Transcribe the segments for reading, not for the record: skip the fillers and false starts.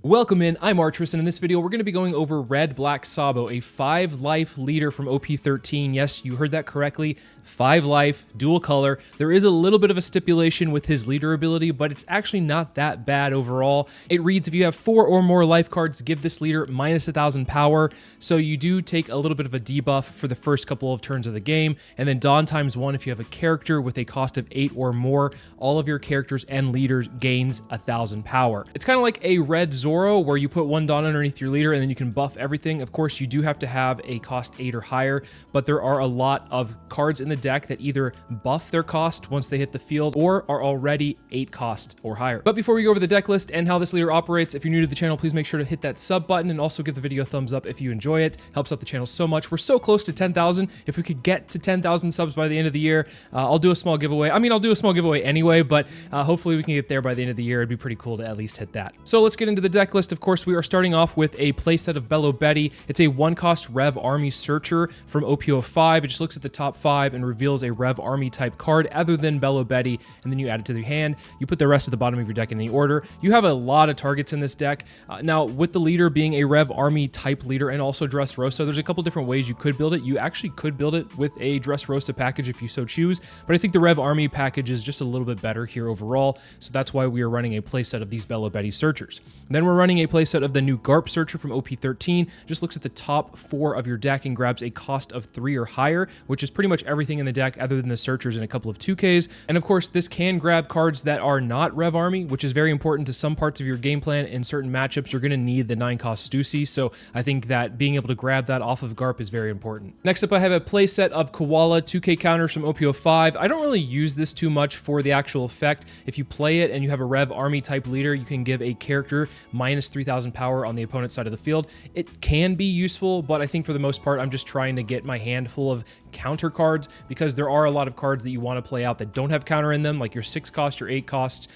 Welcome in, I'm Artris, and in this video we're going to be going over Red Black Sabo, a 5-life leader from OP13. Yes, you heard that correctly, 5-life, dual color. There is a little bit of a stipulation with his leader ability, but it's actually not that bad overall. It reads, if you have 4 or more life cards, give this leader minus 1,000 power, so you do take a little bit of a debuff for the first couple of turns of the game, and then Dawn times 1 if you have a character with a cost of 8 or more. All of your characters and leaders gains 1,000 power. It's kind of like a red Zoro, where you put 1 Dawn underneath your leader and then you can buff everything. Of course, you do have to have a cost 8 or higher, but there are a lot of cards in the deck that either buff their cost once they hit the field or are already 8 cost or higher. But before we go over the deck list and how this leader operates, if you're new to the channel, please make sure to hit that sub button and also give the video a thumbs up if you enjoy it. Helps out the channel so much. We're so close to 10,000. If we could get to 10,000 subs by the end of the year, I'll do a small giveaway. I mean, I'll do a small giveaway anyway, but hopefully we can get there by the end of the year. It'd be pretty cool to at least hit that. So let's get into the deck list. Of course, we are starting off with a playset of Bello Betty. It's a 1-cost Rev Army Searcher from OP05. It just looks at the top 5 and reveals a Rev Army type card other than Bello Betty, and then you add it to your hand. You put the rest at the bottom of your deck in any order. You have a lot of targets in this deck. Now, with the leader being a Rev Army type leader and also Dressrosa, there's a couple different ways you could build it. You actually could build it with a Dressrosa package if you so choose, but I think the Rev Army package is just a little bit better here overall, so that's why we are running a playset of these Bello Betty Searchers. Then we're running a playset of the new Garp Searcher from OP13. Just looks at the top 4 of your deck and grabs a cost of 3 or higher, which is pretty much everything in the deck other than the Searchers and a couple of 2Ks. And of course, this can grab cards that are not Rev Army, which is very important to some parts of your game plan. In certain matchups, you're going to need the 9-cost Stussy, so I think that being able to grab that off of Garp is very important. Next up, I have a playset of Koala 2K counters from OP05. I don't really use this too much for the actual effect. If you play it and you have a Rev Army type leader, you can give a character minus 3,000 power on the opponent's side of the field. It can be useful, but I think for the most part, I'm just trying to get my hand full of counter cards, because there are a lot of cards that you want to play out that don't have counter in them, like your 6-cost, your 8-cost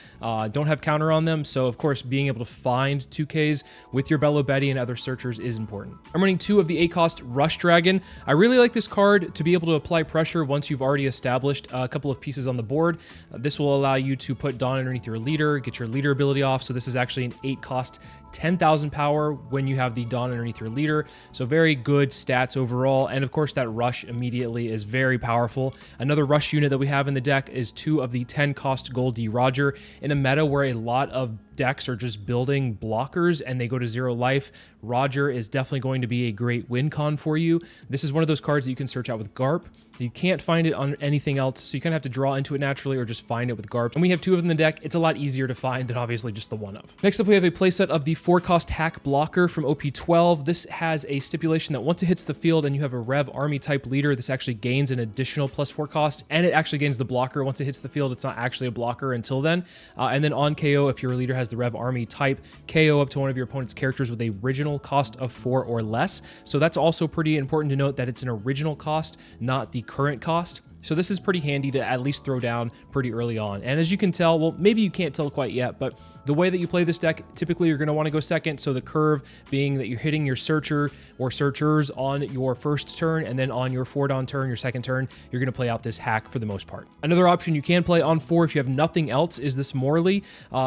don't have counter on them. So of course, being able to find 2Ks with your Bello Betty and other Searchers is important. I'm running 2 of the 8-cost Rush Dragon. I really like this card to be able to apply pressure once you've already established a couple of pieces on the board. This will allow you to put Dawn underneath your leader, get your leader ability off. So this is actually an 8-cost 10,000 power when you have the Dawn underneath your leader. So very good stats overall. And of course, that Rush immediately is very powerful. Another Rush unit that we have in the deck is 2 of the 10-cost Goldie Roger. In a meta where a lot of decks are just building blockers and they go to 0 life, Roger is definitely going to be a great win con for you. This is one of those cards that you can search out with Garp. You can't find it on anything else, so you kind of have to draw into it naturally or just find it with Garp. And we have 2 of them in the deck. It's a lot easier to find than obviously just the 1 of. Next up, we have a playset of the 4-cost Hack Blocker from OP12. This has a stipulation that once it hits the field and you have a Rev Army type leader, this actually gains an additional +4 cost, and it actually gains the blocker once it hits the field. It's not actually a blocker until then. And then on KO, if your leader has the Rev Army type, KO up to one of your opponent's characters with a original cost of 4 or less. So that's also pretty important to note that it's an original cost, not the current cost. So this is pretty handy to at least throw down pretty early on. And as you can tell, well, maybe you can't tell quite yet, but the way that you play this deck, typically you're going to want to go second. So the curve being that you're hitting your Searcher or Searchers on your first turn, and then on your 4-Dawn turn, your second turn, you're going to play out this Hack for the most part. Another option you can play on 4 if you have nothing else is this Morley.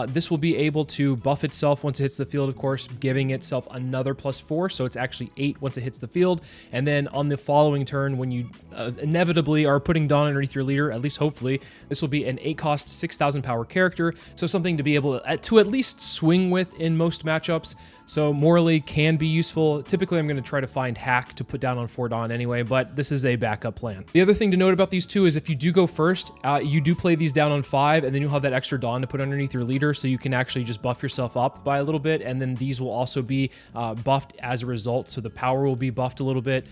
This will be able to buff itself once it hits the field, of course, giving itself another +4. So it's actually 8 once it hits the field. And then on the following turn, when you inevitably are putting Dawn underneath your leader, at least hopefully, this will be an 8-cost 6,000 power character. So something to be able to at least swing with in most matchups. So Morley can be useful. Typically, I'm going to try to find Hack to put down on 4-Dawn anyway, but this is a backup plan. The other thing to note about these 2 is if you do go first, you do play these down on 5, and then you'll have that extra Dawn to put underneath your leader, so you can actually just buff yourself up by a little bit, and then these will also be buffed as a result, so the power will be buffed a little bit.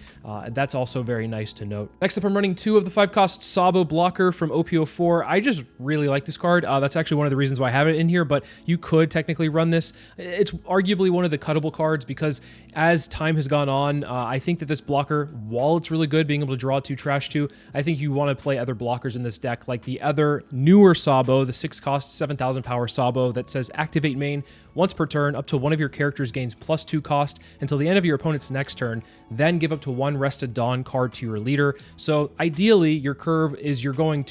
That's also very nice to note. Next up, I'm running 2 of the 5-cost Sabo Blocker from OP04. I just really like this card. That's actually one of the reasons why I have it in here, but you could technically run this. It's arguably one of the cuttable cards because as time has gone on, I think that this blocker, while it's really good being able to draw 2 trash 2, I think you want to play other blockers in this deck, like the other newer Sabo, the 6-cost 7,000 power Sabo that says activate main once per turn up to one of your characters gains +2 cost until the end of your opponent's next turn, then give up to 1 rested Dawn card to your leader. So ideally your curve is you're playing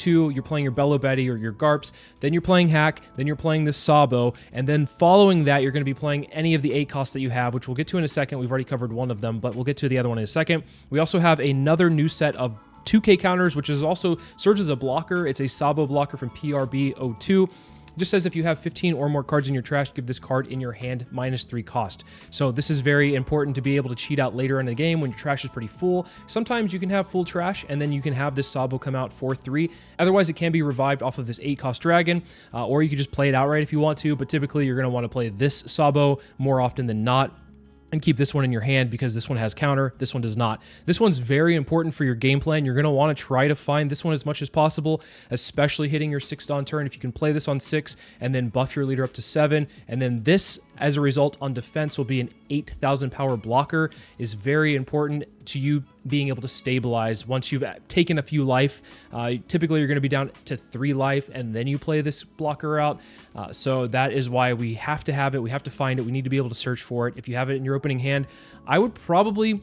your Bello Betty or your Garps, then you're playing Hack, then you're playing this Sabo, Sabo, and then following that, you're going to be playing any of the 8 costs that you have, which we'll get to in a second. We've already covered one of them, but we'll get to the other one in a second. We also have another new set of 2K counters, which is also serves as a blocker. It's a Sabo blocker from PRB02. Just says if you have 15 or more cards in your trash, give this card in your hand -3 cost. So this is very important to be able to cheat out later in the game when your trash is pretty full. Sometimes you can have full trash and then you can have this Sabo come out for 3. Otherwise, it can be revived off of this 8 cost dragon, or you can just play it outright if you want to, but typically you're going to want to play this Sabo more often than not, and keep this one in your hand because this one has counter, this one does not. This one's very important for your game plan. You're going to want to try to find this one as much as possible, especially hitting your 6 Dawn turn. If you can play this on 6 and then buff your leader up to 7, and then this, as a result, on defense will be an 8,000 power blocker, is very important to you being able to stabilize once you've taken a few life. Typically, you're going to be down to 3 life, and then you play this blocker out. So that is why we have to have it. We have to find it. We need to be able to search for it. If you have it in your opening hand, I would probably,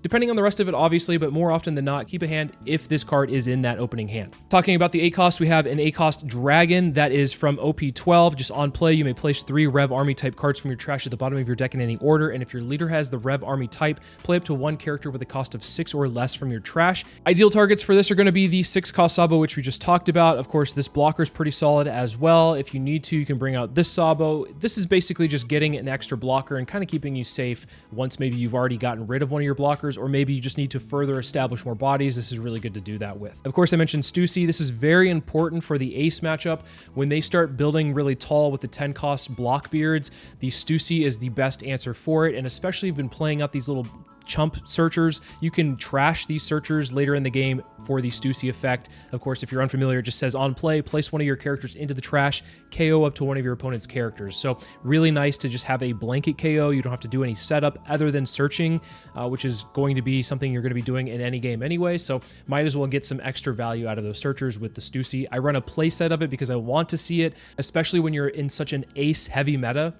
depending on the rest of it, obviously, but more often than not, keep a hand if this card is in that opening hand. Talking about the 8 cost, we have an 8 cost dragon that is from OP12. Just on play, you may place 3 Rev Army type cards from your trash at the bottom of your deck in any order, and if your leader has the Rev Army type, play up to 1 character with a cost of 6 or less from your trash. Ideal targets for this are going to be the 6 cost Sabo, which we just talked about. Of course, this blocker is pretty solid as well. If you need to, you can bring out this Sabo. This is basically just getting an extra blocker and kind of keeping you safe once maybe you've already gotten rid of one of your blockers, or maybe you just need to further establish more bodies. This is really good to do that with. Of course, I mentioned Stussy. This is very important for the Ace matchup. When they start building really tall with the 10 cost block beards, the Stussy is the best answer for it, and especially if you've been playing out these little chump searchers, you can trash these searchers later in the game for the Stussy effect. Of course, if you're unfamiliar, it just says on play, place one of your characters into the trash, KO up to one of your opponent's characters. So really nice to just have a blanket KO. You don't have to do any setup other than searching, which is going to be something you're going to be doing in any game anyway. So might as well get some extra value out of those searchers with the Stussy. I run a playset of it because I want to see it, especially when you're in such an ace heavy meta.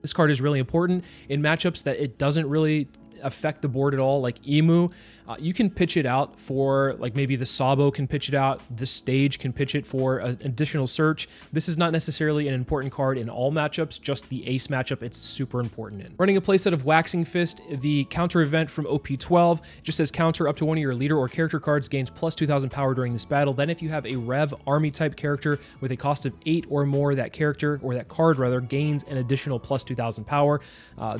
This card is really important in matchups that it doesn't really affect the board at all, like Emu. You can pitch it out for, like, maybe the Sabo can pitch it out, the stage can pitch it for an additional search. This is not necessarily an important card in all matchups, just the Ace matchup it's super important in. Running a playset of Waxing Fist, the counter event from OP12 just says counter up to one of your leader or character cards gains plus 2,000 power during this battle. Then if you have a Rev Army type character with a cost of 8 or more, that character, or that card rather, gains an additional plus 2,000 power.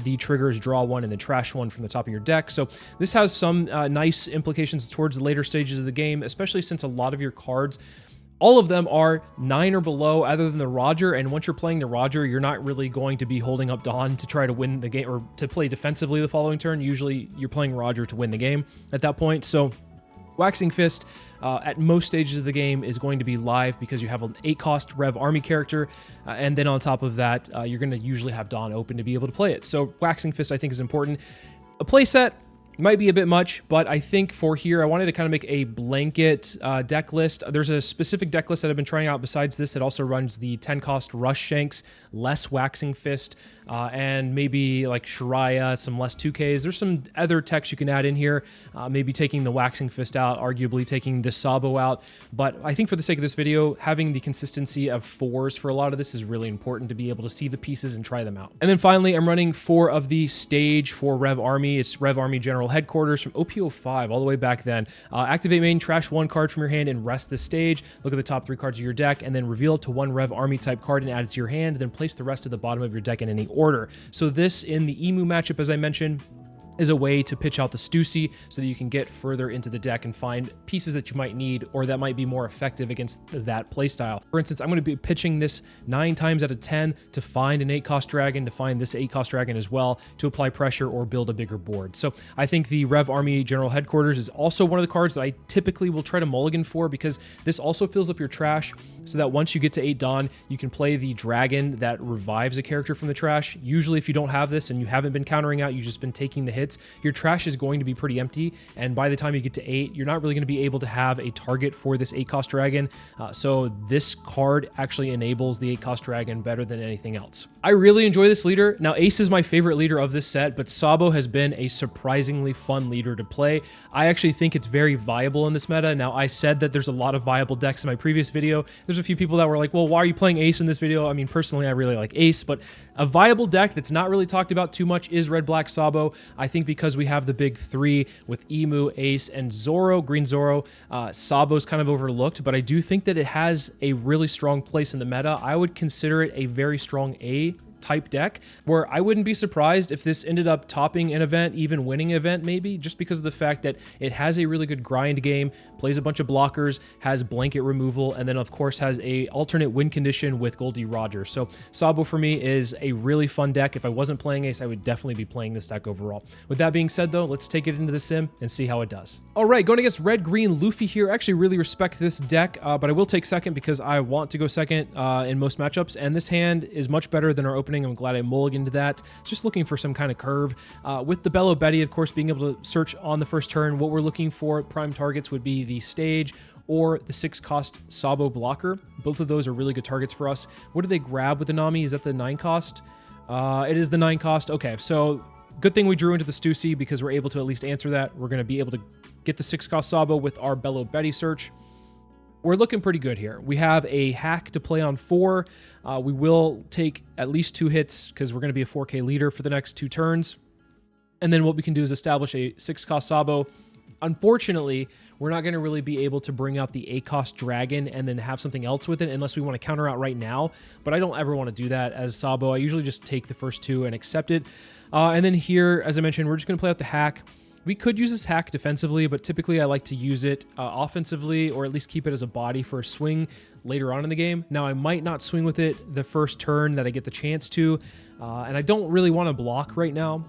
The triggers draw one and then trash one from the top of your deck. So this has some nice implications towards the later stages of the game, especially since a lot of your cards, all of them are 9 or below other than the Roger, and once you're playing the Roger, you're not really going to be holding up Dawn to try to win the game or to play defensively the following turn. Usually you're playing Roger to win the game at that point. So Waxing Fist at most stages of the game is going to be live because you have an 8 cost Rev Army character, and then on top of that, you're going to usually have Dawn open to be able to play it. So Waxing Fist, I think, is important. A playset might be a bit much, but I think for here, I wanted to kind of make a blanket deck list. There's a specific deck list that I've been trying out besides this that also runs the 10 cost Rush Shanks, less Waxing Fist, and maybe like Shariah, some less 2Ks. There's some other techs you can add in here, maybe taking the Waxing Fist out, arguably taking the Sabo out. But I think for the sake of this video, having the consistency of 4s for a lot of this is really important to be able to see the pieces and try them out. And then finally, I'm running 4 of the stage for Rev Army. It's Rev Army General Headquarters from OP05 all the way back then. Activate main, trash 1 card from your hand and rest the stage. Look at the top 3 cards of your deck and then reveal it to 1 Rev Army type card and add it to your hand. Then place the rest at the bottom of your deck in any order. So this, in the Emu matchup, as I mentioned, is a way to pitch out the Stussy so that you can get further into the deck and find pieces that you might need or that might be more effective against that playstyle. For instance, I'm going to be pitching this 9 times out of 10 to find an 8 cost dragon, to find this 8 cost dragon as well, to apply pressure or build a bigger board. So I think the Rev Army General Headquarters is also one of the cards that I typically will try to mulligan for, because this also fills up your trash so that once you get to 8 Dawn, you can play the dragon that revives a character from the trash. Usually if you don't have this and you haven't been countering out, you've just been taking the hits, hits, your trash is going to be pretty empty. And by the time you get to 8, you're not really going to be able to have a target for this 8-cost dragon. So this card actually enables the 8-cost dragon better than anything else. I really enjoy this leader. Now, Ace is my favorite leader of this set, but Sabo has been a surprisingly fun leader to play. I actually think it's very viable in this meta. Now, I said that there's a lot of viable decks in my previous video. There's a few people that were like, well, why are you playing Ace in this video? I mean, personally, I really like Ace, but a viable deck that's not really talked about too much is Red Black Sabo. I think because we have the big 3 with Emu, Ace, and Zoro, Green Zoro, Sabo's kind of overlooked, but I do think that it has a really strong place in the meta. I would consider it a very strong A type deck, where I wouldn't be surprised if this ended up topping an event, even winning an event maybe, just because of the fact that it has a really good grind game, plays a bunch of blockers, has blanket removal, and then of course has a alternate win condition with Goldie Rogers. So Sabo for me is a really fun deck. If I wasn't playing Ace, I would definitely be playing this deck overall. With that being said though, let's take it into the sim and see how it does. All right, going against Red Green Luffy here. I actually really respect this deck, but I will take second because I want to go second in most matchups, and this hand is much better than our opening. I'm glad I mulliganed to that. Just looking for some kind of curve. With the Bello Betty, of course, being able to search on the first turn, what we're looking for prime targets would be the stage or the 6-cost Sabo blocker. Both of those are really good targets for us. What do they grab with the Nami? Is that the 9-cost? It is the 9-cost. Okay, so good thing we drew into the Stussy because we're able to at least answer that. We're going to be able to get the 6-cost Sabo with our Bello Betty search. We're looking pretty good here. We have a hack to play on 4. We will take at least 2 hits because we're going to be a 4K leader for the next 2 turns. And then what we can do is establish a 6-cost Sabo. Unfortunately, we're not going to really be able to bring out the 8-cost dragon and then have something else with it unless we want to counter out right now. But I don't ever want to do that as Sabo. I usually just take the first 2 and accept it. And then here, as I mentioned, we're just going to play out the hack. We could use this hack defensively, but typically I like to use it offensively, or at least keep it as a body for a swing later on in the game. Now, I might not swing with it the first turn that I get the chance to, and I don't really want to block right now.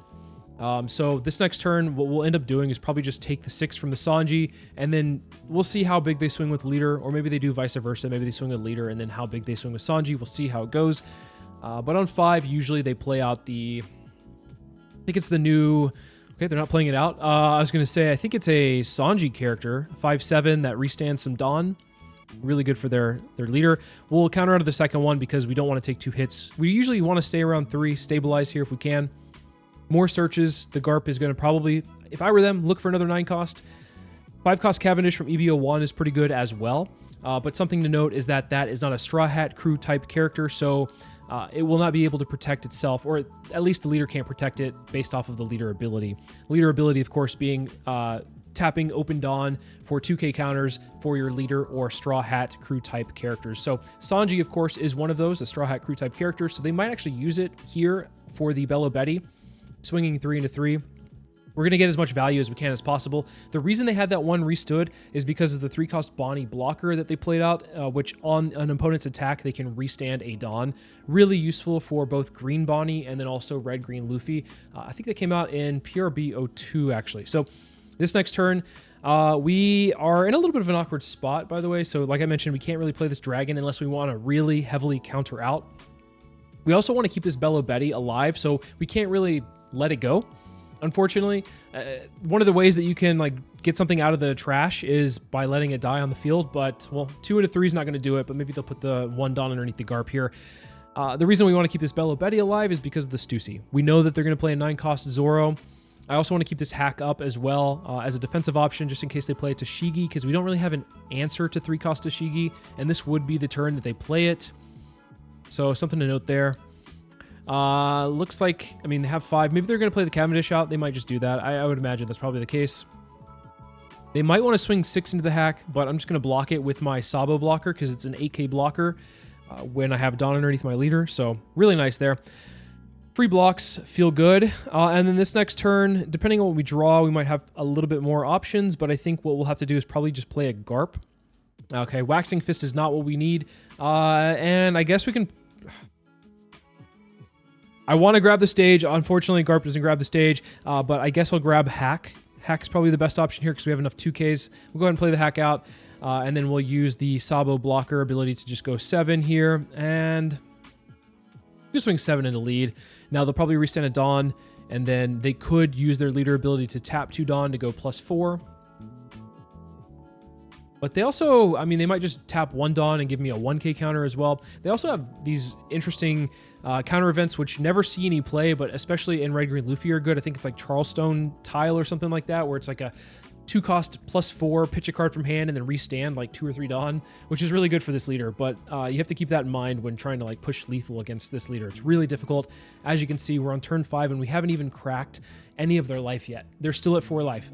So this next turn, what we'll end up doing is probably just take the 6 from the Sanji, and then we'll see how big they swing with leader, or maybe they do vice versa. Maybe they swing with leader, and then how big they swing with Sanji. We'll see how it goes. But on 5, usually they play out the... I think it's the new... Okay, they're not playing it out. I was going to say, I think it's a Sanji character, 5/7, that restands some Dawn. Really good for their leader. We'll counter out of the second one because we don't want to take 2 hits. We usually want to stay around 3, stabilize here if we can. More searches. The Garp is going to probably, if I were them, look for another 9-cost. 5-cost Cavendish from EBO1 is pretty good as well. But something to note is that that is not a Straw Hat crew type character, so it will not be able to protect itself, or at least the leader can't protect it based off of the leader ability. Leader ability, of course, being tapping Open Dawn for 2K counters for your leader or Straw Hat crew type characters. So Sanji, of course, is one of those, a Straw Hat crew type character, so they might actually use it here for the Bello Betty, swinging 3 into 3. We're going to get as much value as we can as possible. The reason they had that one restood is because of the 3-cost Bonnie blocker that they played out, which on an opponent's attack, they can restand a Dawn. Really useful for both Green Bonnie and then also Red Green Luffy. I think they came out in PRB 02, actually. So this next turn, we are in a little bit of an awkward spot, by the way. So like I mentioned, we can't really play this dragon unless we want to really heavily counter out. We also want to keep this Bello Betty alive, so we can't really let it go. Unfortunately, one of the ways that you can like get something out of the trash is by letting it die on the field, but well, 2 into 3 is not going to do it, but maybe they'll put the 1 Dawn underneath the Garp here. The reason we want to keep this Bello Betty alive is because of the Stussy. We know that they're going to play a 9-cost Zoro. I also want to keep this hack up as well as a defensive option, just in case they play it to Shigi, because we don't really have an answer to 3-cost to Shigi, and this would be the turn that they play it. So something to note there. Looks like, I mean, they have 5. Maybe they're going to play the Cavendish out. They might just do that. I would imagine that's probably the case. They might want to swing 6 into the hack, but I'm just going to block it with my Sabo blocker because it's an 8K blocker when I have Dawn underneath my leader. So really nice there. Free blocks feel good. And then this next turn, depending on what we draw, we might have a little bit more options, but I think what we'll have to do is probably just play a Garp. Okay, Waxing Fist is not what we need. And I guess we can... I want to grab the stage. Unfortunately, Garp doesn't grab the stage, but I guess I'll grab Hack. Hack is probably the best option here because we have enough 2Ks. We'll go ahead and play the Hack out, and then we'll use the Sabo blocker ability to just go 7 here. And Just swing 7 into lead. Now they'll probably restand a Dawn, and then they could use their leader ability to tap 2 Dawn to go +4. But they also, I mean, they might just tap 1 Dawn and give me a 1k counter as well. They also have these interesting counter events which never see any play, but especially in Red Green Luffy are good. I think it's like Charleston Tile or something like that, where it's like a 2 cost +4, pitch a card from hand, and then restand like 2 or 3 Dawn, which is really good for this leader. But you have to keep that in mind when trying to like push lethal against this leader. It's really difficult. As you can see, we're on turn 5 and we haven't even cracked any of their life yet. They're still at 4 life.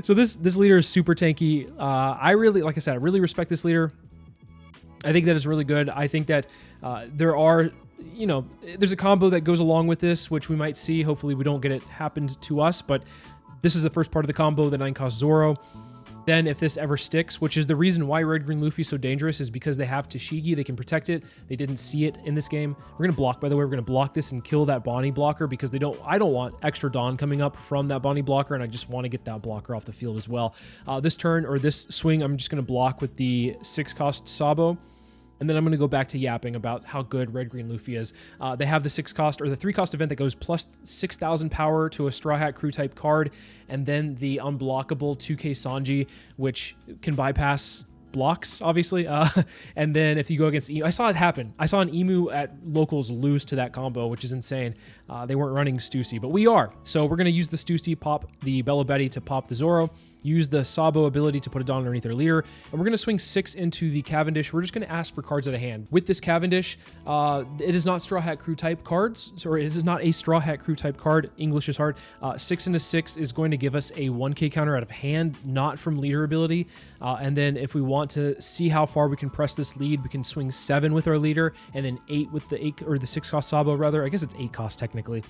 So this leader is super tanky. I really, like I said, I really respect this leader. I think that is really good. I think that there are, you know, there's a combo that goes along with this, which we might see. Hopefully we don't get it happened to us, but this is the first part of the combo, the 9-cost Zoro. Then if this ever sticks, which is the reason why Red Green Luffy is so dangerous, is because they have Tashigi, they can protect it. They didn't see it in this game. We're gonna block, by the way, we're gonna block this and kill that Bonnie blocker because I don't want extra Dawn coming up from that Bonnie blocker, and I just want to get that blocker off the field as well. This turn, or this swing, I'm just gonna block with the 6-cost Sabo. And then I'm going to go back to yapping about how good Red Green Luffy is. They have the 6-cost or the 3-cost event that goes plus 6,000 power to a Straw Hat Crew type card, and then the unblockable 2k Sanji, which can bypass blocks, obviously. And then if you go against Emu, I saw it happen. I saw an Emu at locals lose to that combo, which is insane. They weren't running Stussy, but we are. So we're going to use the Stussy, pop the Bello Betty to pop the Zoro, use the Sabo ability to put a Dawn underneath their leader, and we're going to swing 6 into the Cavendish. We're just going to ask for cards out of hand. With this Cavendish, it is not Straw Hat Crew type cards. Sorry, it is not a Straw Hat Crew type card. English is hard. 6 into 6 is going to give us a 1k counter out of hand, not from leader ability. And then if we want to see how far we can press this lead, we can swing 7 with our leader, and then 8 with the 6-cost Sabo, rather. I guess it's 8-cost technically.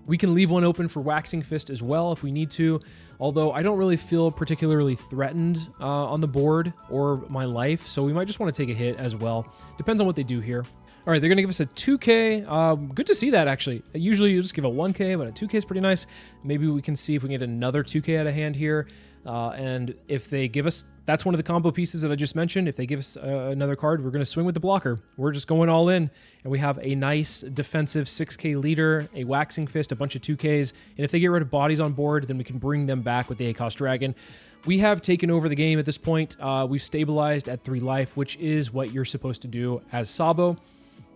We can leave one open for Waxing Fist as well if we need to, although I don't really feel particularly threatened on the board or my life, so we might just want to take a hit as well. Depends on what they do here. All right, they're going to give us a 2k. Good to see that, actually. Usually you just give a 1k, but a 2k is pretty nice. Maybe we can see if we can get another 2k out of hand here. And if they give us, that's one of the combo pieces that I just mentioned. If they give us another card, we're going to swing with the blocker. We're just going all in, and we have a nice defensive 6k leader, a Waxing Fist, a bunch of 2ks, and if they get rid of bodies on board, then we can bring them back with the 8-cost Dragon. We have taken over the game at this point. We've stabilized at 3 life, which is what you're supposed to do as Sabo.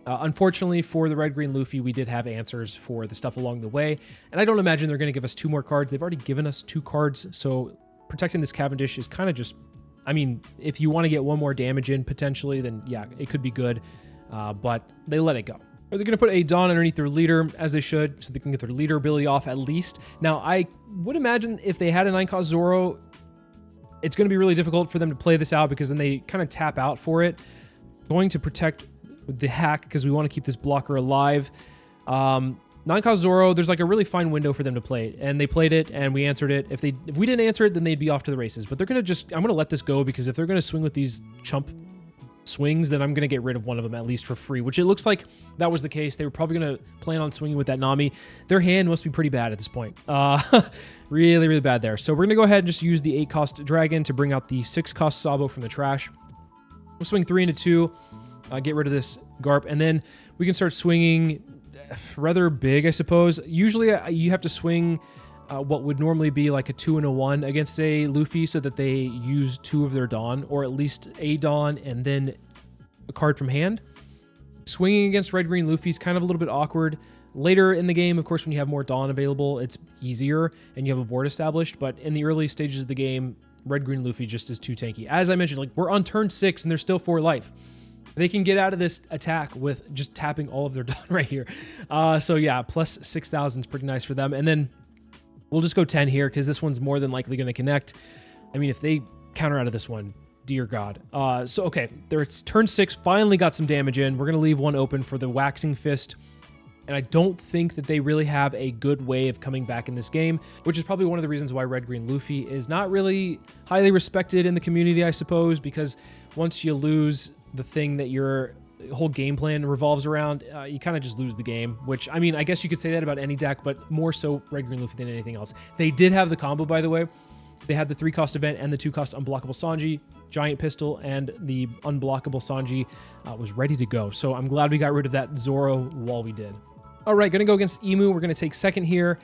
Unfortunately for the Red Green Luffy, we did have answers for the stuff along the way, and I don't imagine they're going to give us 2 more cards. They've already given us 2 cards, so protecting this Cavendish is kind of just, I mean, if you want to get 1 more damage in potentially, then yeah, it could be good, but they let it go. Or they're going to put a Dawn underneath their leader, as they should, so they can get their leader ability off at least. Now, I would imagine if they had a 9-cost Zoro, it's going to be really difficult for them to play this out because then they kind of tap out for it. Going to protect the hack because we want to keep this blocker alive. 9-cost Zoro, there's like a really fine window for them to play it, and they played it and we answered it. If we didn't answer it, then they'd be off to the races, but they're going to just, I'm going to let this go because if they're going to swing with these chump swings, then I'm going to get rid of one of them at least for free, which it looks like that was the case. They were probably going to plan on swinging with that Nami. Their hand must be pretty bad at this point. Really, really bad there. So we're going to go ahead and just use the 8-cost Dragon to bring out the 6-cost Sabo from the trash. We'll swing 3 into 2, get rid of this Garp, and then we can start swinging rather big, I suppose. Usually you have to swing what would normally be like a 2 and a 1 against a Luffy so that they use 2 of their Dawn, or at least a Dawn and then a card from hand. Swinging against Red Green Luffy is kind of a little bit awkward. Later in the game, of course, when you have more Dawn available, it's easier and you have a board established, but in the early stages of the game, Red Green Luffy just is too tanky. As I mentioned, like, we're on turn 6 and there's still 4 life. They can get out of this attack with just tapping all of their Dawn right here. So yeah, plus 6,000 is pretty nice for them. And then we'll just go 10 here because this one's more than likely going to connect. I mean, if they counter out of this one, dear God. So okay, it's turn 6, finally got some damage in. We're going to leave one open for the Waxing Fist. And I don't think that they really have a good way of coming back in this game, which is probably one of the reasons why Red Green Luffy is not really highly respected in the community, I suppose, because once you lose the thing that your whole game plan revolves around, you kind of just lose the game, which, I mean, I guess you could say that about any deck, but more so Red Green Luffy than anything else. They did have the combo, by the way. They had the 3-cost event and the 2-cost unblockable Sanji, giant pistol, and the unblockable Sanji was ready to go. So I'm glad we got rid of that Zoro while we did. All right, gonna go against Emu. We're gonna take second here.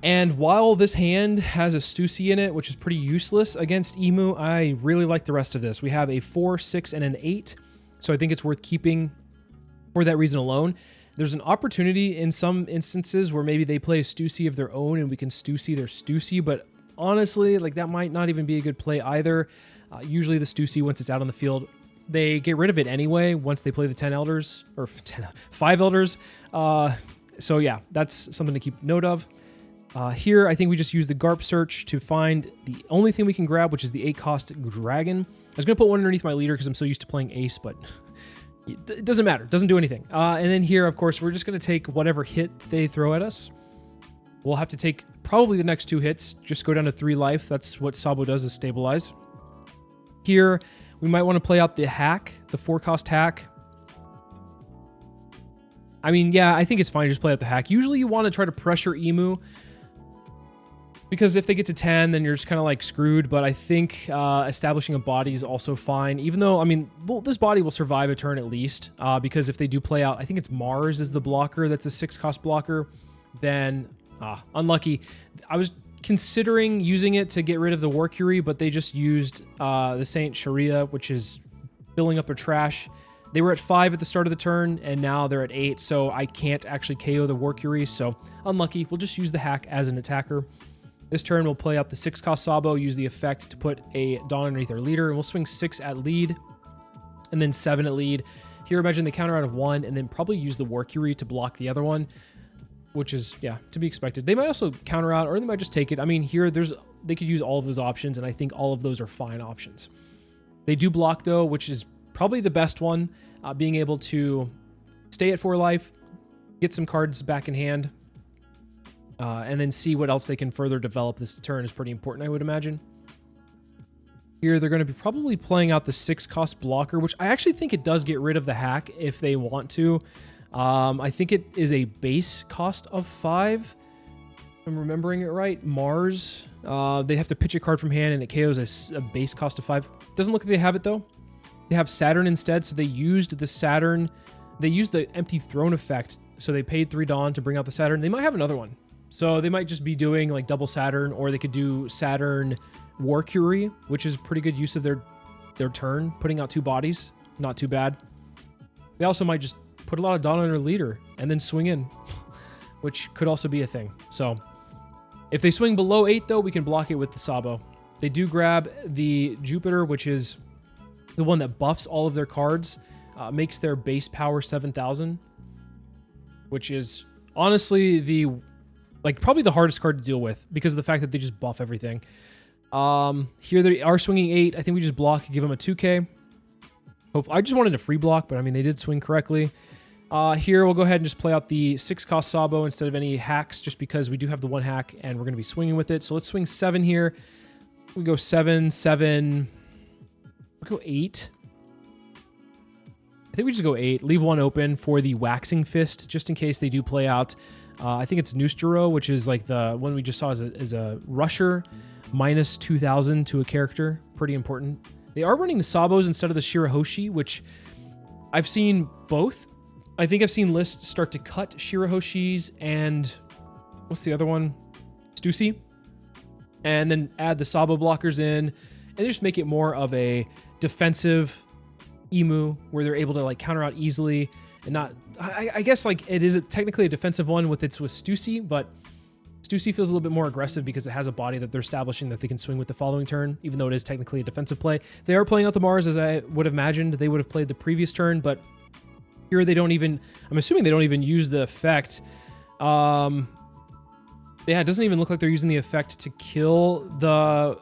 And while this hand has a Stussy in it, which is pretty useless against Emu, I really like the rest of this. We have a 4, 6, and an 8. So I think it's worth keeping for that reason alone. There's an opportunity in some instances where maybe they play a Stussy of their own and we can Stussy their Stussy, but honestly, like that might not even be a good play either. Usually the Stussy, once it's out on the field, they get rid of it anyway once they play the 10 elders, or 5 elders. So yeah, that's something to keep note of. Here, I think we just use the Garp search to find the only thing we can grab, which is the 8-cost dragon. I was going to put one underneath my leader because I'm so used to playing Ace, but it doesn't matter. It doesn't do anything. And then here, of course, we're just going to take whatever hit they throw at us. We'll have to take probably the next 2 hits, just go down to 3 life. That's what Sabo does, is stabilize. Here, we might want to play out the hack, the 4-cost hack. I mean, yeah, I think it's fine to just play out the hack. Usually you want to try to pressure Emu, because if they get to 10, then you're just kind of like screwed. But I think establishing a body is also fine. Even though, I mean, well, this body will survive a turn at least. Because if they do play out, I think it's Mars is the blocker. That's a 6-cost blocker. Then, unlucky. I was considering using it to get rid of the War Curie, but they just used the Saint Sharia, which is filling up their trash. They were at 5 at the start of the turn, and now they're at 8. So I can't actually KO the War Curie. So unlucky. We'll just use the hack as an attacker. This turn, we'll play out the 6-cost Sabo, use the effect to put a Dawn underneath our leader, and we'll swing 6 at lead, and then 7 at lead. Here, imagine the counter out of 1, and then probably use the War Curie to block the other one, which is, yeah, to be expected. They might also counter out, or they might just take it. I mean, here, they could use all of those options, and I think all of those are fine options. They do block, though, which is probably the best one, being able to stay at 4 life, get some cards back in hand, and then see what else they can further develop this turn is pretty important, I would imagine. Here, they're going to be probably playing out the 6-cost blocker, which I actually think it does get rid of the hack if they want to. I think it is a base cost of 5. If I'm remembering it right. Mars. They have to pitch a card from hand, and it KOs a base cost of 5. Doesn't look like they have it, though. They have Saturn instead, so they used the Saturn. They used the Empty Throne effect, so they paid 3 Dawn to bring out the Saturn. They might have another one. So they might just be doing like double Saturn, or they could do Saturn War Curie, which is pretty good use of their turn, putting out 2 bodies. Not too bad. They also might just put a lot of Dawn on their leader and then swing in, which could also be a thing. So if they swing below 8, though, we can block it with the Sabo. They do grab the Jupiter, which is the one that buffs all of their cards, makes their base power 7,000, which is honestly probably the hardest card to deal with because of the fact that they just buff everything. Here they are swinging 8. I think we just block, give them a 2K. I just wanted a free block, but I mean, they did swing correctly. Here, we'll go ahead and just play out the 6-cost Sabo instead of any hacks, just because we do have the 1 hack and we're going to be swinging with it. So let's swing 7 here. We go 7, 7. We'll go 8. I think we just go 8. Leave 1 open for the Waxing Fist, just in case they do play out. I think it's Nustero, which is like the one we just saw as a rusher, minus 2,000 to a character. Pretty important. They are running the Sabos instead of the Shirahoshi, which I've seen both. I think I've seen lists start to cut Shirahoshis and what's the other one? Stussy. And then add the Sabo blockers in and just make it more of a defensive Emu where they're able to like counter out easily and not... I guess like it is technically a defensive one with Stussy, but Stussy feels a little bit more aggressive because it has a body that they're establishing that they can swing with the following turn, even though it is technically a defensive play. They are playing out the Mars as I would have imagined they would have played the previous turn, but here they don't even... I'm assuming they don't even use the effect. Yeah, it doesn't even look like they're using the effect to kill the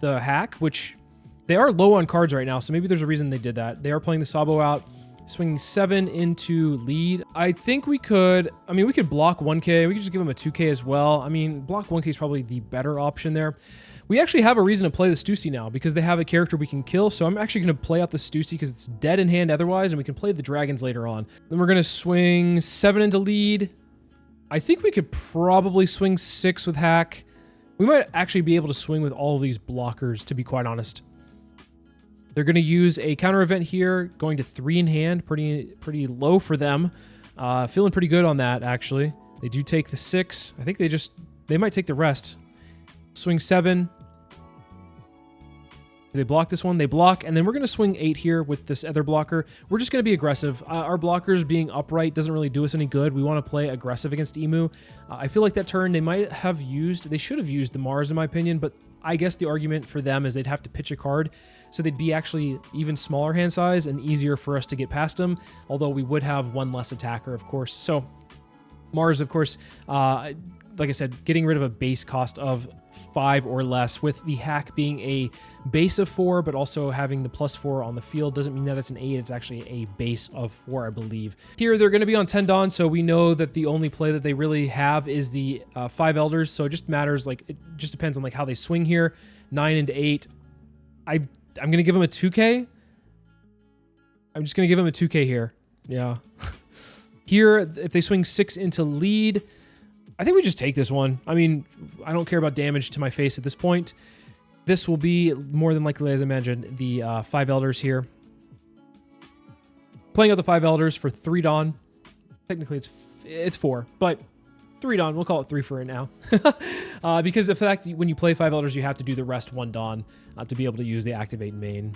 hack, which they are low on cards right now, so maybe there's a reason they did that. They are playing the Sabo out. Swinging 7 into lead. I think we could... I mean, we could block 1K. We could just give them a 2K as well. I mean, block 1K is probably the better option there. We actually have a reason to play the Stussy now because they have a character we can kill. So I'm actually going to play out the Stussy because it's dead in hand otherwise, and we can play the dragons later on. Then we're going to swing 7 into lead. I think we could probably swing 6 with hack We might actually be able to swing with all of these blockers, to be quite honest. They're going to use a counter event here, going to 3 in hand, pretty low for them. Feeling pretty good on that, actually. They do take the 6. I think they might take the rest. Swing 7. They block this one, they block, and then we're going to swing 8 here with this other blocker. We're just going to be aggressive. Our blockers being upright doesn't really do us any good. We want to play aggressive against Emu. I feel like that turn they should have used the Mars in my opinion, but I guess the argument for them is they'd have to pitch a card, so they'd be actually even smaller hand size and easier for us to get past them, although we would have 1 less attacker, of course. So Mars, of course, like I said, getting rid of a base cost of 5 or less, with the hack being a base of 4, but also having the +4 on the field doesn't mean that it's an 8. It's actually a base of 4, I believe. Here, they're going to be on 10 Dawn, so we know that the only play that they really have is the 5 Elders, so it just matters, like, it just depends on, like, how they swing here. 9 into 8. I'm going to give them a 2K. I'm just going to give them a 2K here. Yeah. Here, if they swing 6 into lead, I think we just take this one. I mean, I don't care about damage to my face at this point. This will be more than likely, as I mentioned, the 5 Elders here. Playing out the 5 Elders for 3 Dawn. Technically, it's 4, but 3 Dawn. We'll call it 3 for right now. Because of the fact that when you play 5 Elders, you have to do the rest 1 Dawn to be able to use the Activate main.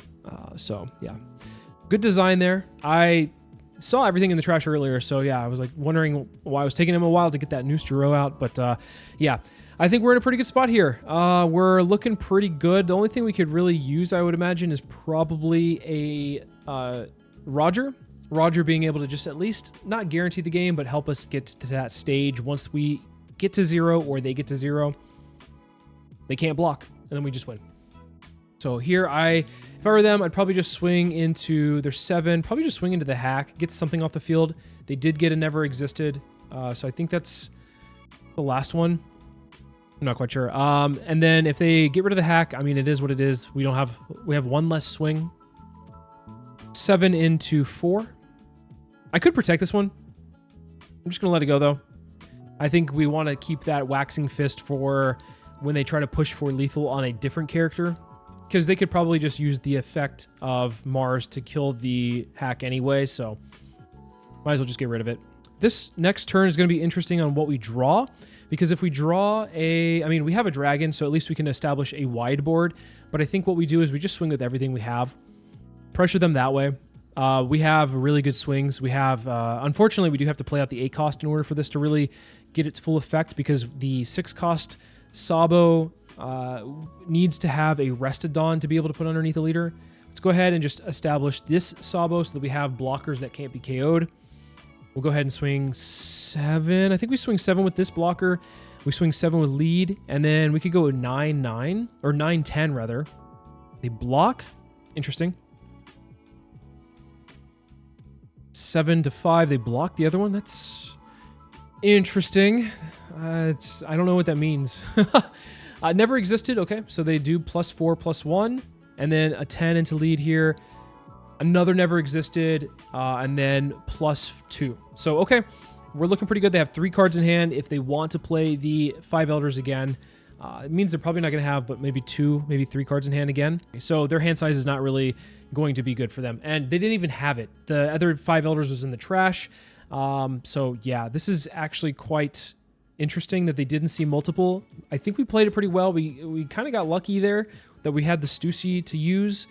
So, yeah. Good design there. I saw everything in the trash earlier, so yeah, I was like wondering why it was taking him a while to get that Noose Row out, but yeah, I think we're in a pretty good spot here. We're looking pretty good. The only thing we could really use, I would imagine, is probably a Roger. Roger being able to just at least not guarantee the game, but help us get to that stage. Once we get to 0 or they get to 0, they can't block, and then we just win. So here, if I were them, I'd probably just swing into their 7, probably just swing into the hack, get something off the field. They did get a Never Existed, so I think that's the last one. I'm not quite sure. And then if they get rid of the hack, I mean, it is what it is. We have 1 less swing. 7 into 4. I could protect this one. I'm just gonna let it go though. I think we want to keep that Waxing Fist for when they try to push for lethal on a different character, because they could probably just use the effect of Mars to kill the hack anyway, so might as well just get rid of it. This next turn is going to be interesting on what we draw, because if we draw I mean, we have a dragon, so at least we can establish a wide board, but I think what we do is we just swing with everything we have. Pressure them that way. We have really good swings. We have, unfortunately, we do have to play out the 8 cost in order for this to really get its full effect, because the 6 cost Sabo needs to have a rested Dawn to be able to put underneath a leader. Let's go ahead and just establish this Sabo so that we have blockers that can't be KO'd. We'll go ahead and swing 7. I think we swing 7 with this blocker. We swing 7 with lead, and then we could go 9-9, or 9-10 rather. They block. Interesting. 7 to 5. They block the other one. That's interesting. I don't know what that means. Never Existed. Okay, so they do +4/+1, and then a 10 into lead here. Another Never Existed, and then +2. So, okay, we're looking pretty good. They have 3 cards in hand. If they want to play the 5 Elders again, it means they're probably not going to have but maybe 2, maybe 3 cards in hand again. So their hand size is not really going to be good for them. And they didn't even have it. The other 5 Elders was in the trash. So, yeah, this is actually quite interesting that they didn't see multiple. I think we played it pretty well. We kind of got lucky there that we had the Stussy to use.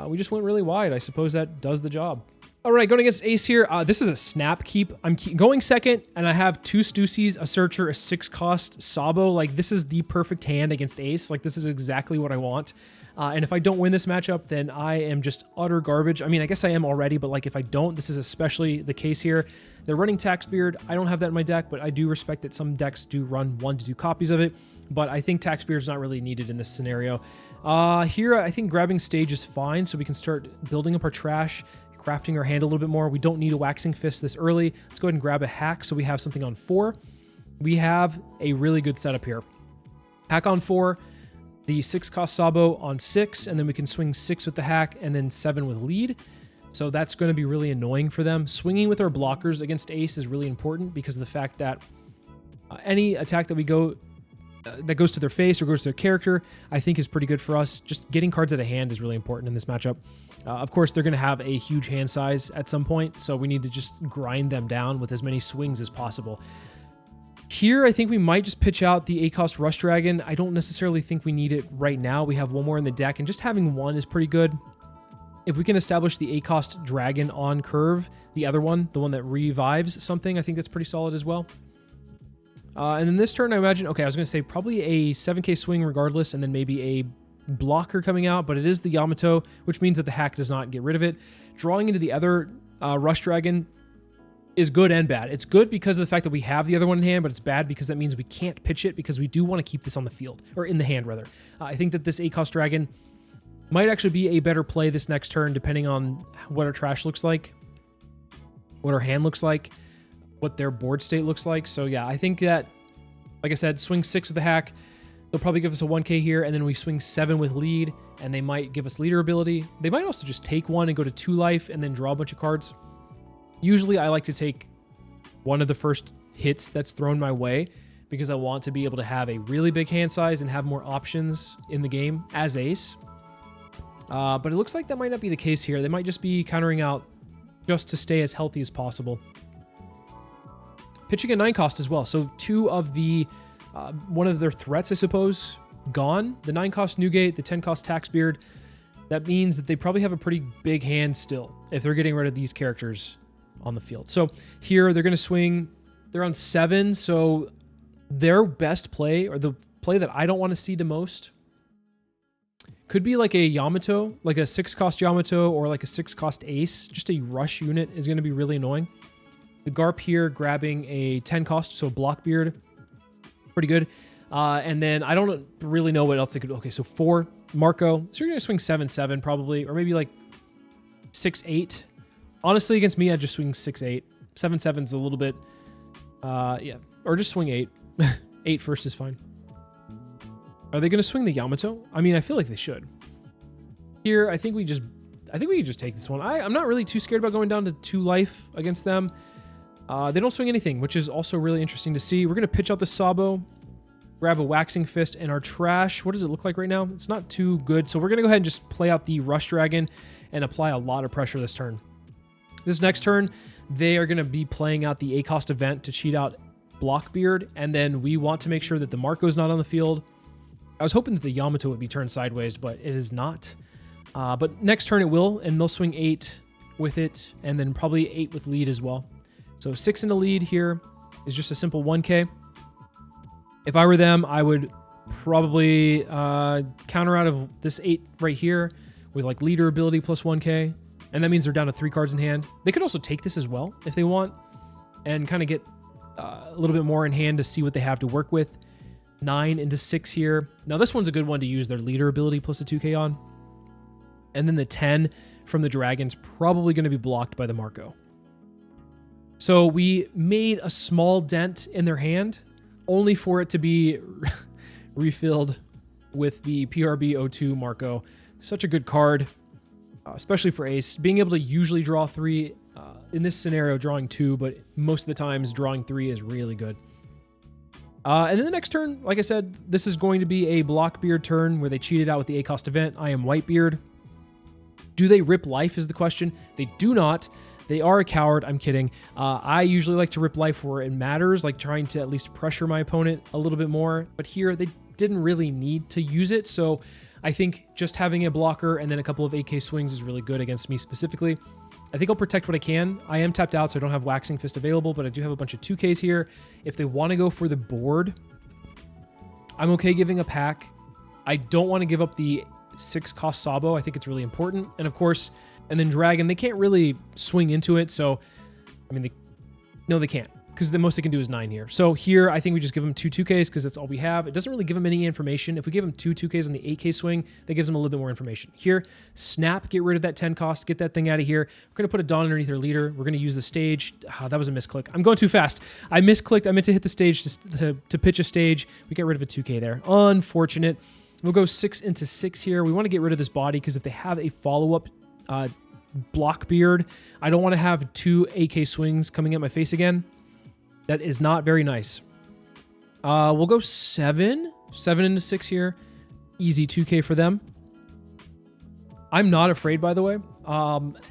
We just went really wide. I suppose that does the job. All right, going against Ace here. This is a snap keep. I'm going second, and I have 2 Stussies, a Searcher, a 6 cost Sabo. Like, this is the perfect hand against Ace. Like, this is exactly what I want. And if I don't win this matchup, then I am just utter garbage. I mean, I guess I am already, but like if I don't, this is especially the case here. They're running Taxbeard. I don't have that in my deck, but I do respect that some decks do run 1 to 2 copies of it. But I think Taxbeard is not really needed in this scenario. Here, I think grabbing stage is fine, so we can start building up our trash, crafting our hand a little bit more. We don't need a Waxing Fist this early. Let's go ahead and grab a hack so we have something on 4. We have a really good setup here. Hack on 4. The 6 cost Sabo on 6, and then we can swing 6 with the hack, and then 7 with lead. So that's going to be really annoying for them. Swinging with our blockers against Ace is really important because of the fact that any attack that we go that goes to their face or goes to their character, I think is pretty good for us. Just getting cards out of hand is really important in this matchup. Of course, they're going to have a huge hand size at some point, so we need to just grind them down with as many swings as possible. Here, I think we might just pitch out the 8-cost Rush Dragon. I don't necessarily think we need it right now. We have one more in the deck, and just having one is pretty good. If we can establish the 8-cost Dragon on curve, the other one, the one that revives something, I think that's pretty solid as well. And then this turn, I imagine, okay, I was going to say probably a 7k swing regardless, and then maybe a blocker coming out, but it is the Yamato, which means that the hack does not get rid of it. Drawing into the other Rush Dragon is good and bad. It's good because of the fact that we have the other one in hand, but it's bad because that means we can't pitch it because we do want to keep this on the field, or in the hand, rather. I think that this 8-cost Dragon might actually be a better play this next turn, depending on what our trash looks like, what our hand looks like, what their board state looks like. So yeah, I think that, like I said, swing 6 with the hack. They'll probably give us a 1k here, and then we swing 7 with lead, and they might give us leader ability. They might also just take 1 and go to 2 life and then draw a bunch of cards. Usually I like to take one of the first hits that's thrown my way because I want to be able to have a really big hand size and have more options in the game as ace. But it looks like that might not be the case here. They might just be countering out just to stay as healthy as possible. Pitching a 9-cost as well. So 2 of the, one of their threats, I suppose, gone. The 9-cost Newgate, the 10-cost Taxbeard. That means that they probably have a pretty big hand still if they're getting rid of these characters on the field. So here they're going to swing. They're on 7, so their best play, or the play that I don't want to see the most, could be like a Yamato, like a 6-cost Yamato or like a 6-cost Ace. Just a rush unit is going to be really annoying. The Garp here grabbing a 10-cost, so Blockbeard. Pretty good. And then I don't really know what else they could do. Okay, so 4, Marco. So you're going to swing 7-7 probably, or maybe like 6-8. Honestly, against me, I'd just swing 6-8. 7-7 is a little bit, yeah. Or just swing 8. 8 first is fine. Are they going to swing the Yamato? I mean, I feel like they should. Here, I think we can just take this one. I'm not really too scared about going down to 2 life against them. They don't swing anything, which is also really interesting to see. We're going to pitch out the Sabo, grab a Waxing Fist, and our trash. What does it look like right now? It's not too good. So we're going to go ahead and just play out the Rush Dragon and apply a lot of pressure this turn. This next turn, they are going to be playing out the 8-cost event to cheat out Blockbeard, and then we want to make sure that the Marco's not on the field. I was hoping that the Yamato would be turned sideways, but it is not. But next turn it will, and they'll swing 8 with it, and then probably 8 with lead as well. So 6 in the lead here is just a simple 1k. If I were them, I would probably counter out of this 8 right here with like leader ability plus 1k. And that means they're down to 3 cards in hand. They could also take this as well if they want and kind of get a little bit more in hand to see what they have to work with. 9 into 6 here. Now this one's a good one to use their leader ability plus a 2k on. And then the 10 from the Dragon's probably going to be blocked by the Marco. So we made a small dent in their hand, only for it to be refilled with the PRB02 Marco. Such a good card, especially for ace. Being able to usually draw 3, in this scenario drawing 2, but most of the times drawing 3 is really good. And then the next turn, like I said, this is going to be a Blockbeard turn where they cheated out with the 8-cost event. I am Whitebeard. Do they rip life is the question. They do not. They are a coward. I'm kidding. I usually like to rip life where it matters, like trying to at least pressure my opponent a little bit more. But here, they didn't really need to use it. So I think just having a blocker and then a couple of 8k swings is really good against me specifically. I think I'll protect what I can. I am tapped out, so I don't have Waxing Fist available, but I do have a bunch of 2ks here. If they want to go for the board, I'm okay giving a pack. I don't want to give up the 6-cost Sabo. I think it's really important. And of course, and then Dragon, they can't really swing into it. So, I mean, no, they can't, because the most they can do is 9 here. So here, I think we just give them 2 2Ks because that's all we have. It doesn't really give them any information. If we give them 2 2Ks on the 8K swing, that gives them a little bit more information. Here, snap, get rid of that 10 cost, get that thing out of here. We're going to put a Dawn underneath their leader. We're going to use the stage. Oh, that was a misclick. I'm going too fast. I misclicked. I meant to hit the stage to pitch a stage. We get rid of a 2K there. Unfortunate. We'll go 6 into 6 here. We want to get rid of this body because if they have a follow-up Blockbeard, I don't want to have 2 AK swings coming at my face again. That is not very nice. We'll go 7 7 into 6 here. Easy 2K for them. I'm not afraid, by the way.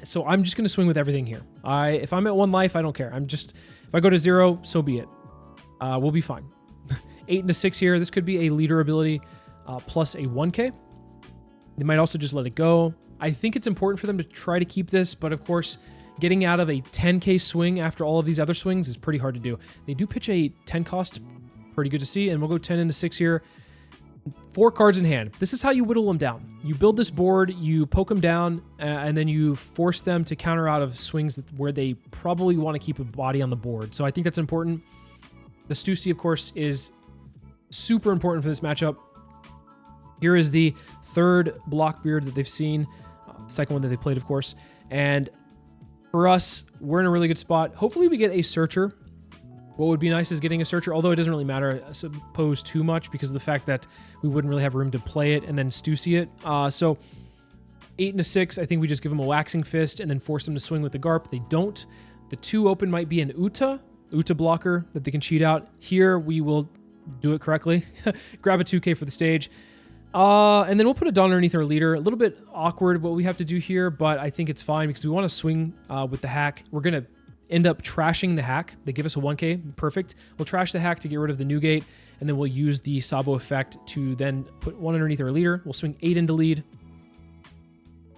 So I'm just going to swing with everything here. If I'm at 1 life, I don't care. If I go to 0, so be it. We'll be fine. 8 into 6 here. This could be a leader ability plus a 1K. They might also just let it go. I think it's important for them to try to keep this, but of course, getting out of a 10K swing after all of these other swings is pretty hard to do. They do pitch a 10 cost. Pretty good to see. And we'll go 10 into 6 here. 4 cards in hand. This is how you whittle them down. You build this board, you poke them down, and then you force them to counter out of swings where they probably want to keep a body on the board. So I think that's important. The Stussy, of course, is super important for this matchup. Here is the 3rd Blockbeard that they've seen. Second one that they played, of course. And for us, we're in a really good spot. Hopefully we get a Searcher. What would be nice is getting a Searcher, although it doesn't really matter, I suppose, too much because of the fact that we wouldn't really have room to play it and then Stussy it. So 8 into 6, I think we just give them a Waxing Fist and then force them to swing with the Garp. They don't. The 2 open might be an Uta blocker that they can cheat out. Here, we will do it correctly. Grab a 2K for the stage. And then we'll put a Dawn underneath our leader. A little bit awkward what we have to do here, but I think it's fine because we want to swing with the hack. We're going to end up trashing the hack. They give us a 1K. Perfect. We'll trash the hack to get rid of the Newgate, and then we'll use the Sabo effect to then put 1 underneath our leader. We'll swing 8 into lead.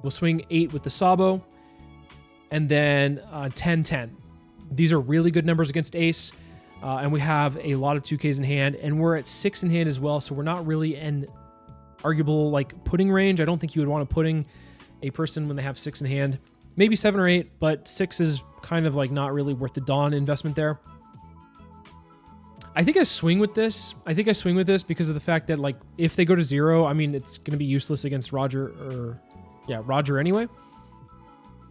We'll swing 8 with the Sabo, and then 10-10. These are really good numbers against Ace, and we have a lot of 2Ks in hand, and we're at 6 in hand as well, so we're not really in arguable like putting range. I don't think you would want to putting a person when they have 6 in hand. Maybe 7 or 8, but 6 is kind of like not really worth the Dawn investment there. I think I swing with this. Because of the fact that like if they go to 0, I mean it's going to be useless against Roger anyway.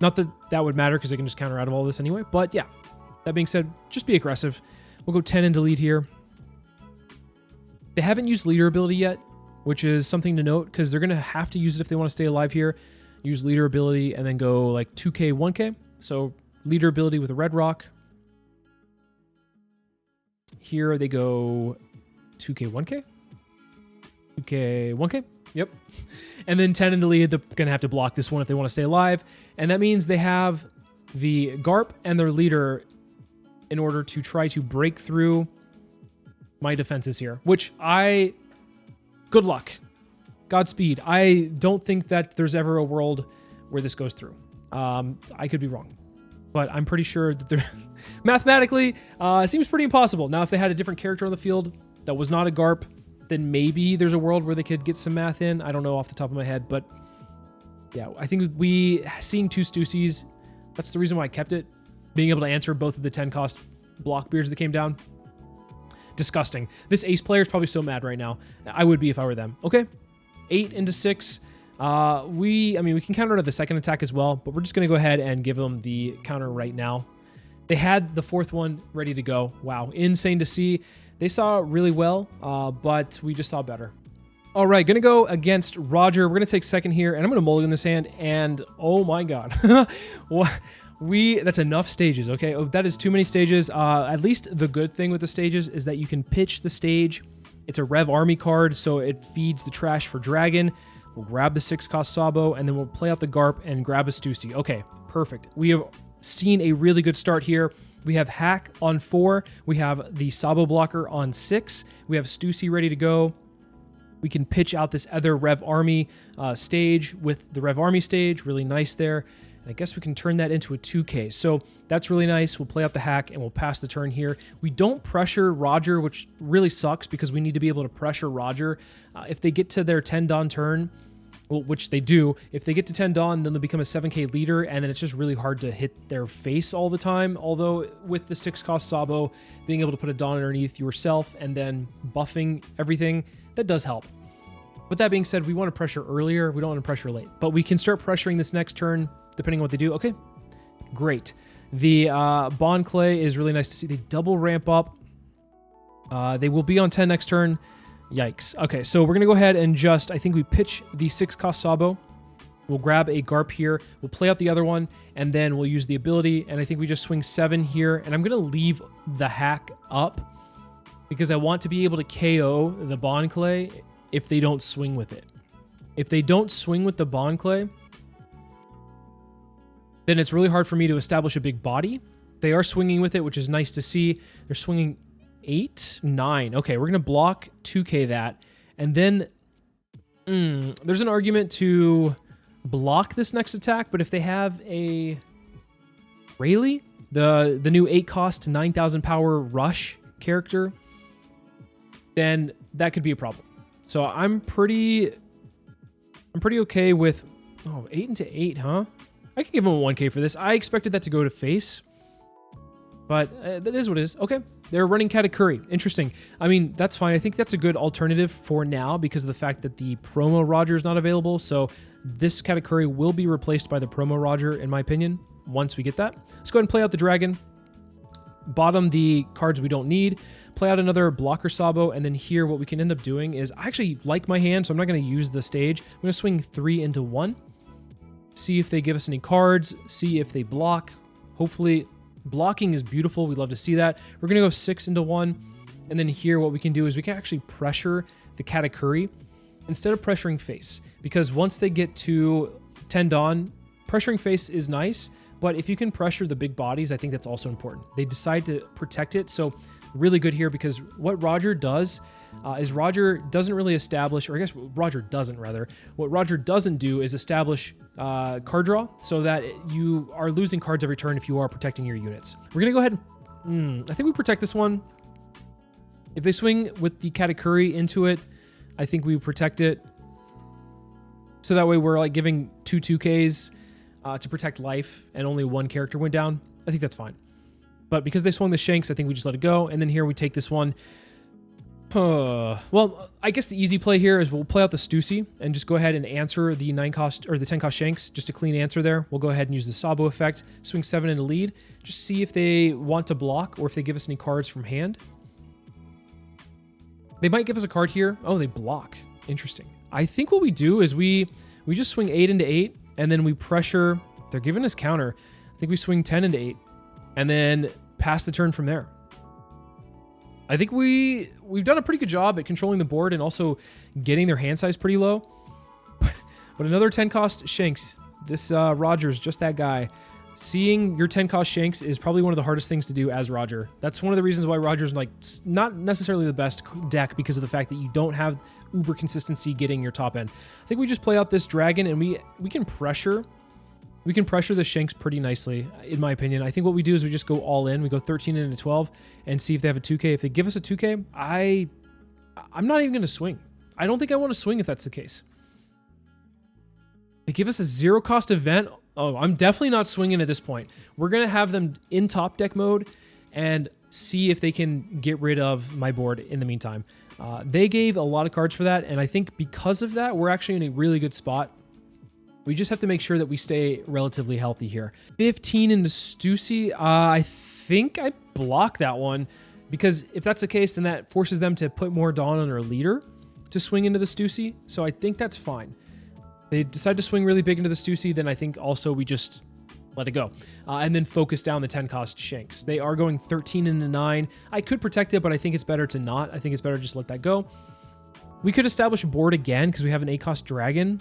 Not that that would matter because they can just counter out of all this anyway. But yeah, that being said, just be aggressive. We'll go 10 into lead here. They haven't used leader ability yet, which is something to note because they're going to have to use it if they want to stay alive here. Use leader ability and then go like 2K, 1K. So leader ability with a red rock. Here they go 2K, 1K. 2K, 1K. Yep. And then 10 into lead. They're going to have to block this one if they want to stay alive. And that means they have the Garp and their leader in order to try to break through my defenses here, which good luck. Godspeed. I don't think that there's ever a world where this goes through. I could be wrong, but I'm pretty sure that they're mathematically, it seems pretty impossible. Now, if they had a different character on the field that was not a Garp, then maybe there's a world where they could get some math in. I don't know off the top of my head, but yeah, I think seeing 2 Stussies, that's the reason why I kept it. Being able to answer both of the 10 cost Blockbeards that came down. Disgusting. This Ace player is probably so mad right now. I would be if I were them. Okay. 8 into 6. We can counter out the second attack as well, but we're just going to go ahead and give them the counter right now. They had the 4th one ready to go. Wow. Insane to see. They saw really well, but we just saw better. All right. Going to go against Roger. We're going to take second here, and I'm going to mulligan this hand, and oh my God. That's enough stages, okay? Oh, that is too many stages. At least the good thing with the stages is that you can pitch the stage. It's a Rev Army card, so it feeds the trash for Dragon. We'll grab the 6 cost Sabo, and then we'll play out the Garp and grab a Stussy. Okay, perfect. We have seen a really good start here. We have Hack on 4. We have the Sabo blocker on 6. We have Stussy ready to go. We can pitch out this other Rev Army stage with the Rev Army stage. Really nice there. I guess we can turn that into a 2K. So that's really nice. We'll play out the hack and we'll pass the turn here. We don't pressure Roger, which really sucks because we need to be able to pressure Roger. If they get to their 10 Dawn turn, well, which they do, if they get to 10 Dawn, then they'll become a 7K leader, and then it's just really hard to hit their face all the time. Although with the 6 cost Sabo, being able to put a Dawn underneath yourself and then buffing everything, that does help. With that being said, we want to pressure earlier. We don't want to pressure late, but we can start pressuring this next turn depending on what they do. Okay, great. The Bond Clay is really nice to see. They double ramp up. They will be on 10 next turn. Yikes. Okay, so we're going to go ahead and just, I think we pitch the 6 cost Sabo. We'll grab a Garp here. We'll play out the other one, and then we'll use the ability, and I think we just swing 7 here, and I'm going to leave the hack up because I want to be able to KO the Bond Clay if they don't swing with it. If they don't swing with the Bond Clay, then it's really hard for me to establish a big body. They are swinging with it, which is nice to see. They're swinging 8, 9. Okay, we're going to block 2K that. And then there's an argument to block this next attack, but if they have a Rayleigh, the new 8 cost 9,000 power rush character, then that could be a problem. So I'm pretty okay with 8 into 8, huh? I can give him a 1K for this. I expected that to go to face, but that is what it is. Okay, they're running Katakuri. Interesting. I mean, that's fine. I think that's a good alternative for now because of the fact that the promo Roger is not available. So this Katakuri will be replaced by the promo Roger, in my opinion, once we get that. Let's go ahead and play out the dragon. Bottom the cards we don't need. Play out another blocker Sabo, and then here what we can end up doing is, I actually like my hand, so I'm not going to use the stage. I'm going to swing 3 into 1. See if they give us any cards. See if they block. Hopefully, blocking is beautiful. We love to see that. We're going to go 6 into 1. And then here what we can do is we can actually pressure the Katakuri instead of pressuring face. Because once they get to 10 Dawn, pressuring face is nice. But if you can pressure the big bodies, I think that's also important. They decide to protect it. So really good here because what Roger does is Roger doesn't really establish, or I guess Roger doesn't rather, what Roger doesn't do is establish card draw so that you are losing cards every turn if you are protecting your units. We're going to go ahead and, I think we protect this one. If they swing with the Katakuri into it, I think we protect it. So that way we're like giving 2/2Ks to protect life and only one character went down. I think that's fine. But because they swung the Shanks, I think we just let it go. And then here we take this one. Well, I guess the easy play here is we'll play out the Stussy and just go ahead and answer the 9 cost or the 10 cost Shanks. Just a clean answer there. We'll go ahead and use the Sabo effect. Swing 7 into lead. Just see if they want to block or if they give us any cards from hand. They might give us a card here. Oh, they block. Interesting. I think what we do is we just swing 8 into 8 and then we pressure. They're giving us counter. I think we swing 10 into 8 and then pass the turn from there. I think we've done a pretty good job at controlling the board and also getting their hand size pretty low. But another 10 cost Shanks. This Roger's just that guy. Seeing your 10 cost Shanks is probably one of the hardest things to do as Roger. That's one of the reasons why Roger's like not necessarily the best deck because of the fact that you don't have uber consistency getting your top end. I think we just play out this dragon and we can pressure. We can pressure the Shanks pretty nicely, in my opinion. I think what we do is we just go all in. We go 13 into 12 and see if they have a 2K. If they give us a 2K, I'm not even going to swing. I don't think I want to swing if that's the case. They give us a 0 cost event. Oh, I'm definitely not swinging at this point. We're going to have them in top deck mode and see if they can get rid of my board in the meantime. They gave a lot of cards for that, and I think because of that, we're actually in a really good spot. We just have to make sure that we stay relatively healthy here. 15 into Stussy. I think I block that one because if that's the case, then that forces them to put more Dawn on their leader to swing into the Stussy. So I think that's fine. They decide to swing really big into the Stussy, then I think also we just let it go. And then focus down the 10 cost Shanks. They are going 13 into 9. I could protect it, but I think it's better to not. I think it's better to just let that go. We could establish a board again because we have an 8 cost dragon.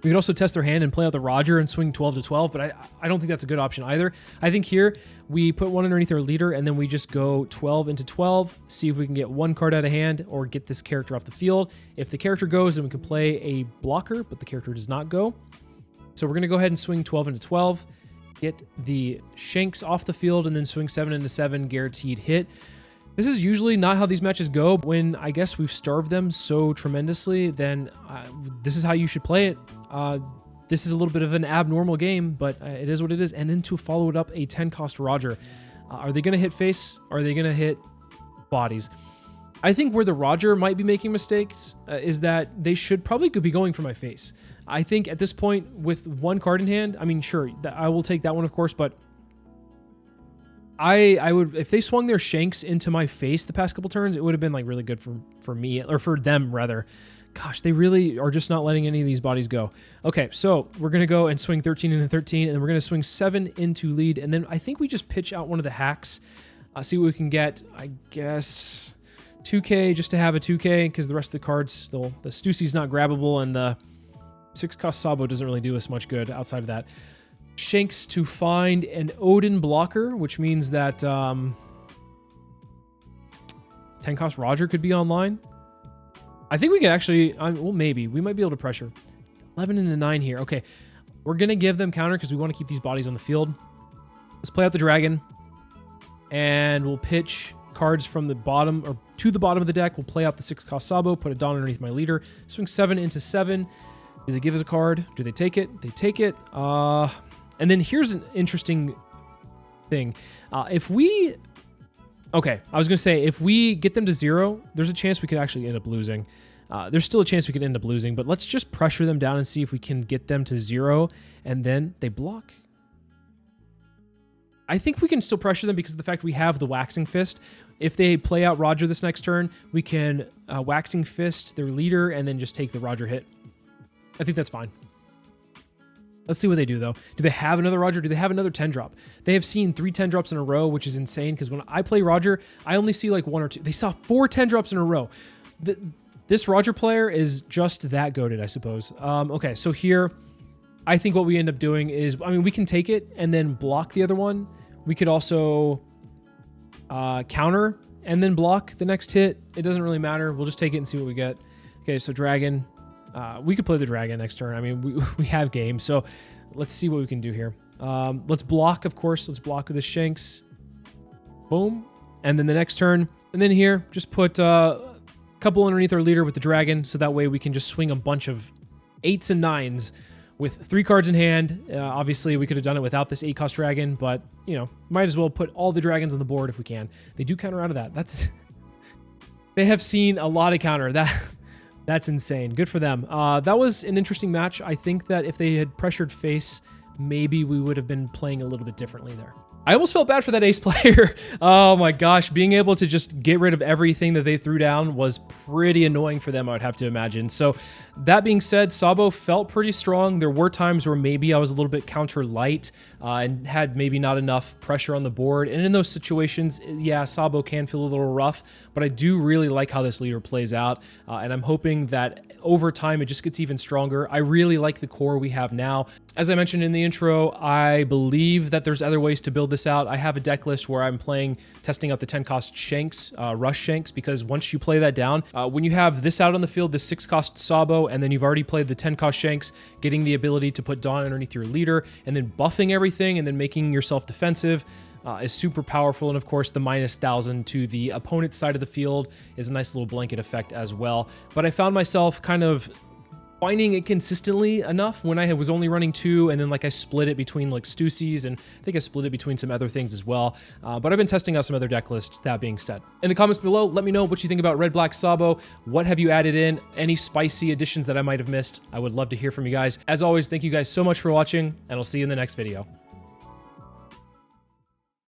We could also test their hand and play out the Roger and swing 12 to 12, but I don't think that's a good option either. I think here we put one underneath our leader and then we just go 12 into 12, see if we can get one card out of hand or get this character off the field. If the character goes, then we can play a blocker, but the character does not go. So we're going to go ahead and swing 12 into 12, get the Shanks off the field, and then swing 7 into 7, guaranteed hit. This is usually not how these matches go. When I guess we've starved them so tremendously, then this is how you should play it. This is a little bit of an abnormal game, but it is what it is. And then to follow it up, a 10 cost Roger. Are they going to hit face? Or are they going to hit bodies? I think where the Roger might be making mistakes is that they should probably be going for my face. I think at this point, with one card in hand, I mean, sure, I will take that one, of course, but I would, if they swung their Shanks into my face the past couple turns, it would have been like really good for me, or for them rather. Gosh, they really are just not letting any of these bodies go. Okay, so we're going to go and swing 13 into 13, and then we're going to swing 7 into lead, and then I think we just pitch out one of the hacks. See what we can get. I guess 2k just to have a 2k because the rest of the cards, the Stussy's not grabbable and the 6-cost Sabo doesn't really do us much good outside of that. Shanks to find an Odin blocker, which means that 10-cost Roger could be online. I think we could actually, well, maybe. We might be able to pressure. 11 and a 9 here. Okay, we're going to give them counter because we want to keep these bodies on the field. Let's play out the dragon. And we'll pitch cards from the bottom, or to the bottom of the deck. We'll play out the 6-cost Sabo, put a Dawn underneath my leader. Swing 7 into 7. Do they give us a card? Do they take it? They take it. And then here's an interesting thing. Okay, I was going to say, if we get them to 0, there's a chance we could actually end up losing. There's still a chance we could end up losing, but let's just pressure them down and see if we can get them to 0, and then they block. I think we can still pressure them because of the fact we have the Waxing Fist. If they play out Roger this next turn, we can Waxing Fist their leader and then just take the Roger hit. I think that's fine. Let's see what they do, though. Do they have another Roger? Do they have another 10-drop? They have seen 3 10-drops in a row, which is insane, because when I play Roger, I only see like 1 or 2. They saw 4 10-drops in a row. This Roger player is just that goated, I suppose. Okay, so here, I think what we end up doing is, I mean, we can take it and then block the other one. We could also counter and then block the next hit. It doesn't really matter. We'll just take it and see what we get. Okay, so Dragon. We could play the Dragon next turn. I mean, we have game, so let's see what we can do here. Let's block, of course. Let's block with the Shanks. Boom. And then the next turn. And then here, just put a couple underneath our leader with the Dragon, so that way we can just swing a bunch of 8s and 9s with 3 cards in hand. Obviously, we could have done it without this 8-cost Dragon, but, you know, might as well put all the Dragons on the board if we can. They do counter out of that. They have seen a lot of counter. That's insane. Good for them. That was an interesting match. I think that if they had pressured face, maybe we would have been playing a little bit differently there. I almost felt bad for that ace player. Oh my gosh, being able to just get rid of everything that they threw down was pretty annoying for them, I would have to imagine. So that being said, Sabo felt pretty strong. There were times where maybe I was a little bit counter light and had maybe not enough pressure on the board. And in those situations, yeah, Sabo can feel a little rough, but I do really like how this leader plays out. And I'm hoping that over time, it just gets even stronger. I really like the core we have now. As I mentioned in the intro, I believe that there's other ways to build this out. I have a deck list where I'm testing out the 10-cost Shanks, Rush Shanks, because once you play that down, when you have this out on the field, the 6-cost Sabo, and then you've already played the 10-cost Shanks, getting the ability to put Dawn underneath your leader, and then buffing everything, and then making yourself defensive, is super powerful. And of course, the -1000 to the opponent's side of the field is a nice little blanket effect as well. But I found myself kind of finding it consistently enough when I was only running 2, and then like I split it between like Stussy's, and I think I split it between some other things as well. But I've been testing out some other deck lists, that being said. In the comments below, let me know what you think about Red Black Sabo. What have you added in? Any spicy additions that I might have missed? I would love to hear from you guys. As always, thank you guys so much for watching, and I'll see you in the next video.